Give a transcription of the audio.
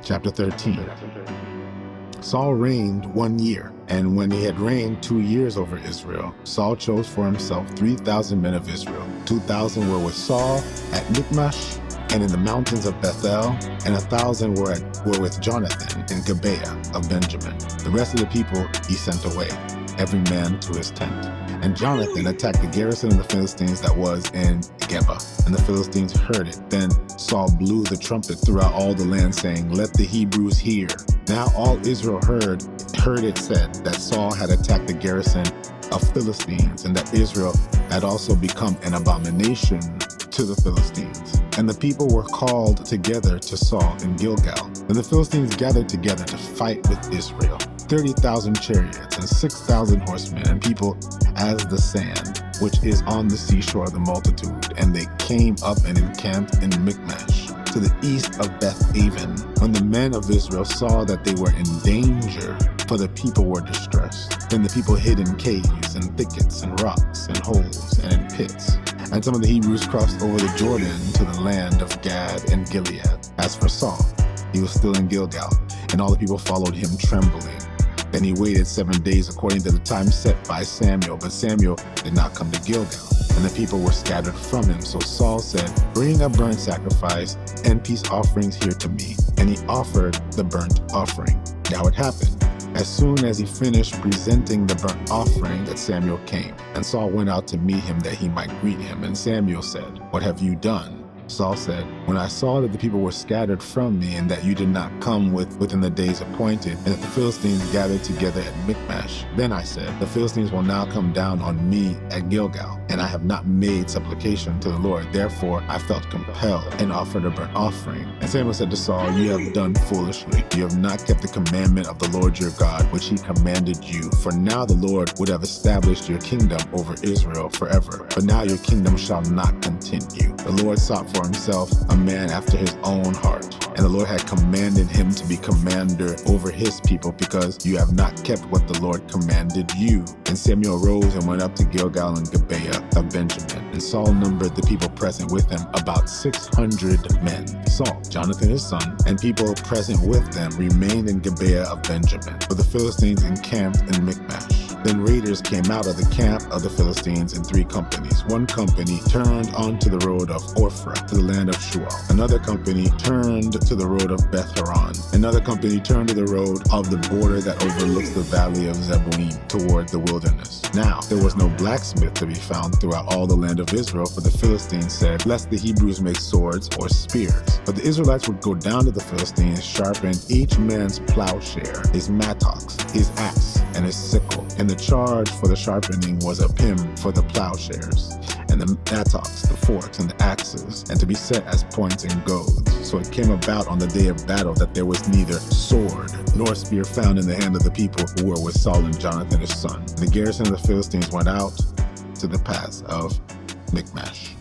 Chapter 13. Saul reigned 1 year, and when he had reigned 2 years over Israel, Saul chose for himself 3,000 men of Israel. 2,000 were with Saul at Michmash and in the mountains of Bethel, and 1,000 were with Jonathan in Gibeah of Benjamin. The rest of the people he sent away, every man to his tent. And Jonathan attacked the garrison of the Philistines that was in Geba, and the Philistines heard it. Then Saul blew the trumpet throughout all the land, saying, "Let the Hebrews hear." Now all Israel heard it said that Saul had attacked the garrison of Philistines, and that Israel had also become an abomination to the Philistines. And the people were called together to Saul in Gilgal. And the Philistines gathered together to fight with Israel, 30,000 chariots and 6,000 horsemen, and people as the sand, which is on the seashore of the multitude. And they came up and encamped in Michmash, to the east of Beth-aven. When the men of Israel saw that they were in danger, for the people were distressed, then the people hid in caves and thickets and rocks and holes and in pits. And some of the Hebrews crossed over the Jordan to the land of Gad and Gilead. As for Saul, he was still in Gilgal, and all the people followed him trembling. Then he waited 7 days according to the time set by Samuel, but Samuel did not come to Gilgal, and the people were scattered from him. So Saul said, "Bring a burnt sacrifice and peace offerings here to me." And he offered the burnt offering. Now it happened, as soon as he finished presenting the burnt offering, that Samuel came. And Saul went out to meet him that he might greet him. And Samuel said, "What have you done?" Saul said, "When I saw that the people were scattered from me, and that you did not come within the days appointed, and that the Philistines gathered together at Michmash, then I said, the Philistines will now come down on me at Gilgal, and I have not made supplication to the Lord. Therefore I felt compelled and offered a burnt offering." And Samuel said to Saul, "You have done foolishly. You have not kept the commandment of the Lord your God, which he commanded you. For now the Lord would have established your kingdom over Israel forever. But now your kingdom shall not continue. The Lord sought for himself a man after his own heart, and the Lord had commanded him to be commander over his people, because you have not kept what the Lord commanded you." And Samuel rose and went up to Gilgal and Gibeah of Benjamin. And Saul numbered the people present with him about 600 men. Saul, Jonathan his son, and people present with them remained in Gibeah of Benjamin, but the Philistines encamped in Michmash. Then raiders came out of the camp of the Philistines in 3 companies. One company turned onto the road of Ophrah to the land of Shual. Another company turned to the road of Beth-horon. Another company turned to the road of the border that overlooks the valley of Zeboim toward the wilderness. Now there was no blacksmith to be found throughout all the land of Israel, for the Philistines said, "Lest the Hebrews make swords or spears." But the Israelites would go down to the Philistines, sharpen each man's plowshare, his mattocks, his axe, and his sickle. And the charge for the sharpening was a pim for the plowshares, and the mattocks, the forks, and the axes, and to be set as points and goads. So it came about on the day of battle that there was neither sword nor spear found in the hand of the people who were with Saul and Jonathan his son. And the garrison of the Philistines went out to the pass of Michmash.